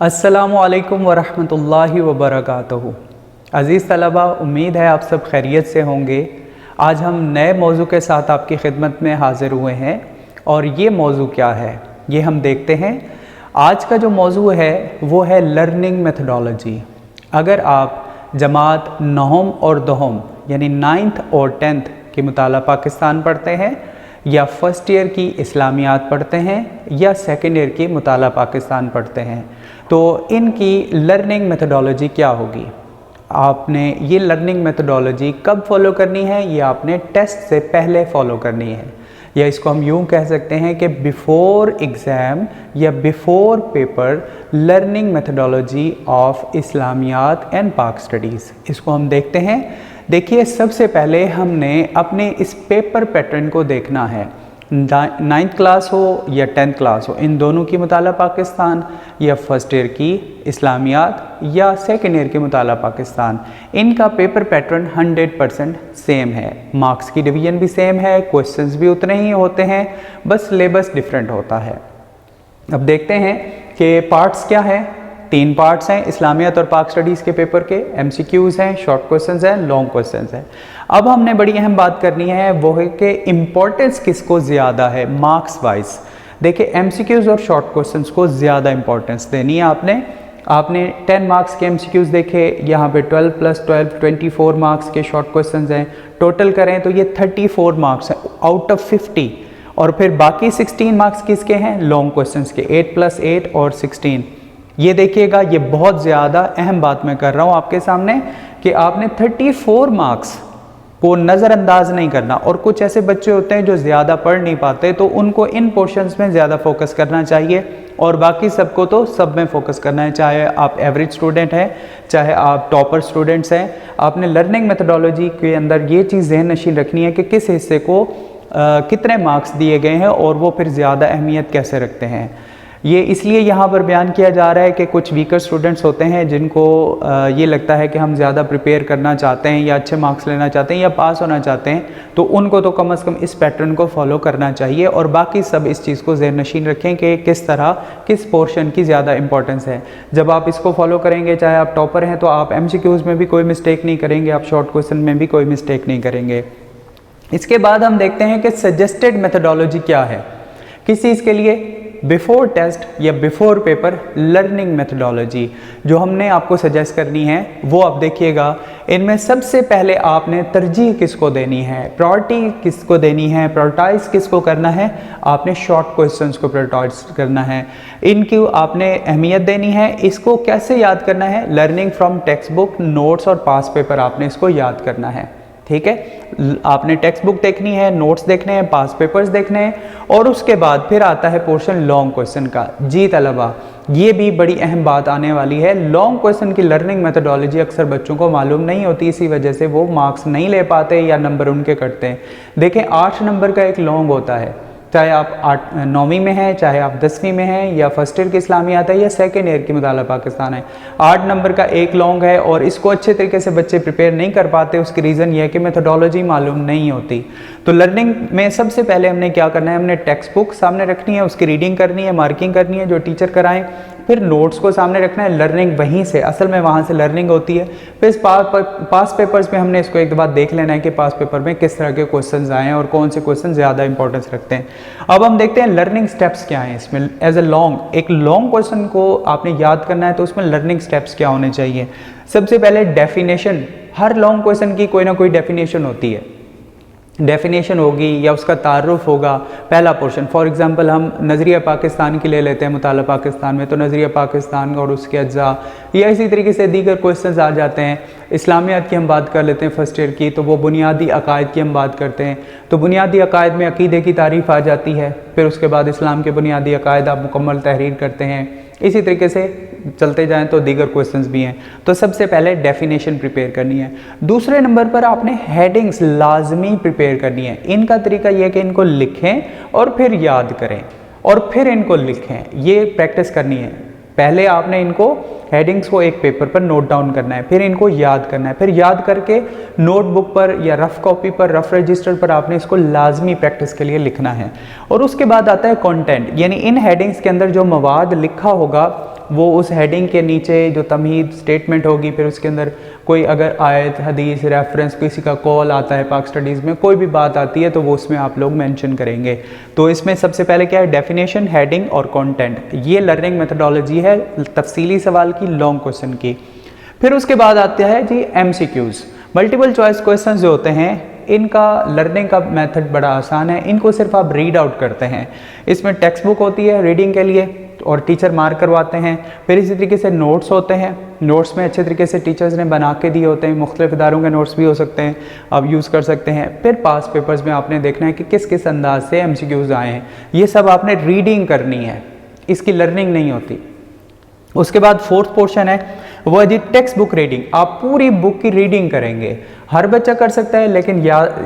अस्सलामुअलैकुम वरहमतुल्लाहि वबरकातुहू। अज़ीज़ तलबा, उम्मीद है आप सब खैरियत से होंगे। आज हम नए मौजू के साथ आपकी खिदमत में हाज़िर हुए हैं और ये मौजू क्या है ये हम देखते हैं। आज का जो मौजू है वो है लर्निंग मेथडोलॉजी। अगर आप जमात नहम और दहम यानी 9th और 10th की मुताला पाकिस्तान पढ़ते हैं या फ़र्स्ट ईयर की इस्लामियात पढ़ते हैं या सेकेंड ईयर की मुताला पाकिस्तान पढ़ते हैं, तो इनकी लर्निंग मेथडोलॉजी क्या होगी। आपने ये लर्निंग मेथडोलॉजी कब फॉलो करनी है, ये आपने टेस्ट से पहले फ़ॉलो करनी है, या इसको हम यूँ कह सकते हैं कि बिफ़ोर एग्ज़ाम या before paper learning methodology of Islamiyat and Pak studies. इसको हम देखते हैं। देखिए, सबसे पहले हमने अपने इस पेपर पैटर्न को देखना है। 9th क्लास हो या 10th क्लास हो, इन दोनों की मुताला पाकिस्तान या फ़र्स्ट ईयर की इस्लामियात या सेकेंड ईयर की मुताला पाकिस्तान, इनका पेपर पैटर्न 100% सेम है। मार्क्स की डिवीज़न भी सेम है, क्वेश्चंस भी उतने ही होते हैं, बस सिलेबस डिफरेंट होता है। अब देखते हैं कि पार्ट्स क्या है। 3 पार्ट्स हैं इस्लामियात और पाक स्टडीज़ के पेपर के। MCQs हैं, शॉर्ट क्वेश्चंस हैं, लॉन्ग क्वेश्चंस हैं। अब हमने बड़ी अहम बात करनी है, वो है कि इम्पोर्टेंस किसको ज़्यादा है मार्क्स वाइज। देखिए, MCQs और शॉर्ट क्वेश्चंस को ज़्यादा इंपॉर्टेंस देनी है। आपने 10 मार्क्स के MCQs देखे, यहाँ पे 12 + 12 24 मार्क्स के शॉर्ट क्वेश्चंस हैं। टोटल करें तो ये 34 मार्क्स हैं आउट ऑफ 50। और फिर बाकी 16 मार्क्स किसके हैं, लॉन्ग क्वेश्चंस के, 8 + 8 और 16। ये देखिएगा, ये बहुत ज़्यादा अहम बात मैं कर रहा हूँ आपके सामने कि आपने 34 मार्क्स को नज़रअंदाज नहीं करना। और कुछ ऐसे बच्चे होते हैं जो ज़्यादा पढ़ नहीं पाते, तो उनको इन पोर्शंस में ज़्यादा फोकस करना चाहिए और बाकी सबको तो सब में फोकस करना है। चाहे आप एवरेज स्टूडेंट हैं, चाहे आप टॉपर स्टूडेंट्स हैं, आपने लर्निंग मेथडोलॉजी के अंदर ये चीज़ ज़हन नशीन रखनी है कि किस हिस्से को कितने मार्क्स दिए गए हैं और वो फिर ज़्यादा अहमियत कैसे रखते हैं। ये इसलिए यहाँ पर बयान किया जा रहा है कि कुछ वीकर स्टूडेंट्स होते हैं जिनको ये लगता है कि हम ज़्यादा प्रिपेयर करना चाहते हैं या अच्छे मार्क्स लेना चाहते हैं या पास होना चाहते हैं, तो उनको तो कम से कम इस पैटर्न को फॉलो करना चाहिए। और बाकी सब इस चीज़ को ज़हन नशीन रखें कि किस तरह किस पोर्शन की ज़्यादा इंपॉर्टेंस है। जब आप इसको फॉलो करेंगे, चाहे आप टॉपर हैं, तो आप MCQs में भी कोई मिस्टेक नहीं करेंगे, आप शॉर्ट क्वेश्चन में भी कोई मिस्टेक नहीं करेंगे। इसके बाद हम देखते हैं कि सजेस्टेड मेथडोलॉजी क्या है किस चीज़ के लिए, बिफोर टेस्ट या बिफोर पेपर लर्निंग मेथडोलॉजी जो हमने आपको सजेस्ट करनी है वो आप देखिएगा। इनमें सबसे पहले आपने तरजीह किसको देनी है, प्रायोरिटी किसको देनी है, प्रायोरिटाइज किसको करना है, आपने शॉर्ट क्वेश्चंस को प्रायोरिटाइज करना है, इनकी आपने अहमियत देनी है। इसको कैसे याद करना है, learning from text book, notes और पास पेपर आपने इसको याद करना है। ठीक है, आपने टेक्स्ट बुक देखनी है, नोट्स देखने हैं, पास पेपर्स देखने हैं, और उसके बाद फिर आता है पोर्शन लॉन्ग क्वेश्चन का। जी तलबा, ये भी बड़ी अहम बात आने वाली है। लॉन्ग क्वेश्चन की लर्निंग मेथडोलॉजी अक्सर बच्चों को मालूम नहीं होती, इसी वजह से वो मार्क्स नहीं ले पाते या नंबर उनके कटते हैं। देखें, 8 नंबर का एक लॉन्ग होता है, चाहे आप 9वीं में हैं, चाहे आप 10वीं में हैं, या फर्स्ट ईयर की इस्लामियात है या सेकेंड ईयर की मुताला पाकिस्तान है। 8 नंबर का एक लॉन्ग है और इसको अच्छे तरीके से बच्चे प्रिपेयर नहीं कर पाते। उसकी रीज़न ये है कि मेथडोलॉजी मालूम नहीं होती। तो लर्निंग में सबसे पहले हमने क्या करना है, हमने टेक्स्ट बुक सामने रखनी है, उसकी रीडिंग करनी है, मार्किंग करनी है जो टीचर कराएं, फिर नोट्स को सामने रखना है। लर्निंग वहीं से, असल में वहाँ से लर्निंग होती है। फिर पास पेपर्स में हमने इसको एक बार देख लेना है कि पास पेपर में किस तरह के क्वेश्चंस आए हैं और कौन से क्वेश्चन ज़्यादा इंपॉर्टेंस रखते हैं। अब हम देखते हैं लर्निंग स्टेप्स क्या हैं इसमें। एज ए लॉन्ग, एक लॉन्ग क्वेश्चन को आपने याद करना है तो उसमें लर्निंग स्टेप्स क्या होने चाहिए। सबसे पहले डेफिनेशन, हर लॉन्ग क्वेश्चन की कोई ना कोई डेफिनेशन होती है, डेफिनेशन होगी या उसका तारुफ होगा। पहला पोर्शन, फॉर एग्जांपल हम नज़रिया पाकिस्तान की ले लेते हैं मुताला पाकिस्तान में, तो नज़रिया पाकिस्तान और उसके अज्जा, या इसी तरीके से दीगर क्वेश्चंस आ जाते हैं। इस्लामियात की हम बात कर लेते हैं फर्स्ट ईयर की, तो वो बुनियादी अकायद की हम बात करते हैं, तो बुनियादी अकायद में अकीदे की तारीफ़ आ जाती है। फिर उसके बाद इस्लाम के बुनियादी अकायद आप मुकम्मल तहरीर करते हैं। इसी तरीके से चलते जाएं तो दीगर क्वेश्चंस भी हैं। तो सबसे पहले डेफिनेशन प्रिपेयर करनी है। दूसरे नंबर पर आपने हेडिंग्स लाजमी प्रिपेयर करनी है। इनका तरीका यह है कि इनको लिखें और फिर याद करें और फिर इनको लिखें, ये प्रैक्टिस करनी है। पहले आपने इनको हेडिंग्स को एक पेपर पर नोट डाउन करना है, फिर इनको याद करना है, फिर याद करके नोटबुक पर या रफ़ कॉपी पर, रफ़ रजिस्टर पर आपने इसको लाजमी प्रैक्टिस के लिए लिखना है। और उसके बाद आता है कंटेंट, यानी इन हेडिंग्स के अंदर जो मवाद लिखा होगा वो उस हेडिंग के नीचे जो तमहीद स्टेटमेंट होगी, फिर उसके अंदर कोई अगर आयत, हदीस, रेफरेंस, किसी का कॉल आता है पाक स्टडीज़ में, कोई भी बात आती है तो वो उसमें आप लोग मेंशन करेंगे। तो इसमें सबसे पहले क्या है, डेफिनेशन, हेडिंग और कंटेंट। ये लर्निंग मेथोडोलॉजी है तफसीली सवाल की, लॉन्ग क्वेश्चन की। फिर उसके बाद आता है जी MCQs, मल्टीपल चॉइस क्वेश्चन जो होते हैं, इनका लर्निंग का मेथड बड़ा आसान है। इनको सिर्फ आप रीड आउट करते हैं। इसमें टेक्स्ट बुक होती है रीडिंग के लिए और टीचर मार्क करवाते हैं। फिर इसी तरीके से नोट्स होते हैं, नोट्स में अच्छे तरीके से टीचर्स ने बना के दिए होते हैं, मुख्तलिफ इदारों के नोट्स भी हो सकते हैं, आप यूज़ कर सकते हैं। फिर पास पेपर्स में आपने देखना है कि किस किस अंदाज से MCQs आए हैं, ये सब आपने रीडिंग करनी है, इसकी लर्निंग नहीं होती। उसके बाद फोर्थ पोर्शन है वो है जी टेक्स्ट बुक रीडिंग। आप पूरी बुक की रीडिंग करेंगे, हर बच्चा कर सकता है, लेकिन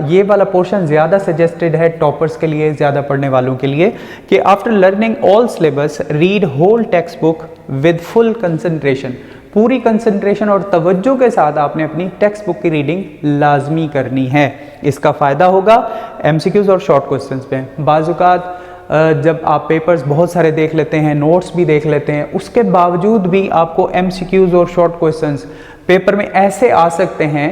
ये वाला पोर्शन ज़्यादा सजेस्टेड है टॉपर्स के लिए, ज़्यादा पढ़ने वालों के लिए, कि after learning all syllabus read whole text book with full concentration. पूरी कंसंट्रेशन और तवज्जो के साथ आपने अपनी टेक्स्ट बुक की रीडिंग लाजमी करनी है। इसका फ़ायदा होगा MCQs और शॉर्ट क्वेश्चंस पे। बाज़ जब आप पेपर्स बहुत सारे देख लेते हैं, नोट्स भी देख लेते हैं, उसके बावजूद भी आपको MCQs और शॉर्ट क्वेश्चंस पेपर में ऐसे आ सकते हैं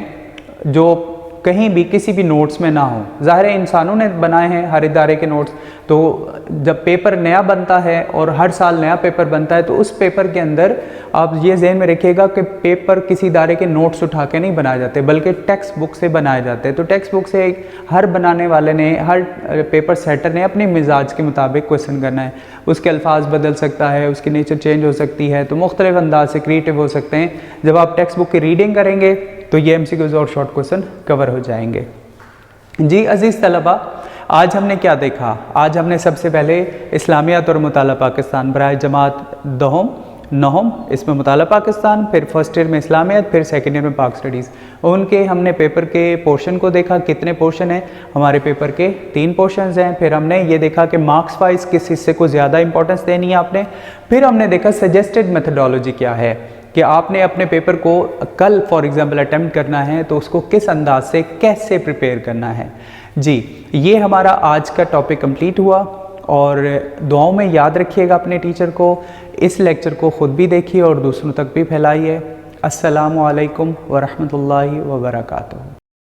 जो कहीं भी किसी भी नोट्स में ना हो। ज़ाहिर है इंसानों ने बनाए हैं हर इदारे के नोट्स, तो जब पेपर नया बनता है और हर साल नया पेपर बनता है, तो उस पेपर के अंदर आप ये ज़हन में रखिएगा कि पेपर किसी इदारे के नोट्स उठा के नहीं बनाए जाते, बल्कि टेक्स्ट बुक से बनाए जाते हैं। तो टेक्स्ट बुक से हर बनाने वाले ने, हर पेपर सेटर ने अपने मिजाज के मुताबिक क्वेश्चन करना है। उसके अल्फाज बदल सकता है, उसकी नेचर चेंज हो सकती है, तो मुख्तलिफ अंदाज से क्रिएटिव हो सकते हैं। जब आप टेक्स्ट बुक की रीडिंग करेंगे तो ये MCQs और शॉर्ट क्वेश्चन कवर हो जाएंगे। जी अजीज़ तलबा, आज हमने क्या देखा? आज हमने सबसे पहले इस्लामियात और मुताला पाकिस्तान बराए जमात दहम नहम, इसमें मुताला पाकिस्तान, फिर फर्स्ट ईयर में इस्लामियात, फिर सेकेंड ईयर में पाक स्टडीज़, उनके हमने पेपर के पोर्शन को देखा। कितने पोर्शन हैं? हमारे पेपर के 3 पोर्शंस हैं। फिर हमने ये देखा कि मार्क्स वाइज किस हिस्से को ज़्यादा इंपॉर्टेंस देनी है आपने। फिर हमने देखा सजेस्टेड मेथडोलॉजी क्या है, कि आपने अपने पेपर को कल फॉर एग्जांपल अटेम्प्ट करना है तो उसको किस अंदाज से कैसे प्रिपेयर करना है। जी ये हमारा आज का टॉपिक कंप्लीट हुआ, और दुआओं में याद रखिएगा अपने टीचर को। इस लेक्चर को ख़ुद भी देखिए और दूसरों तक भी फैलाइए। अस्सलामु अलैकुम व रहमतुल्लाहि व बरकातुहू।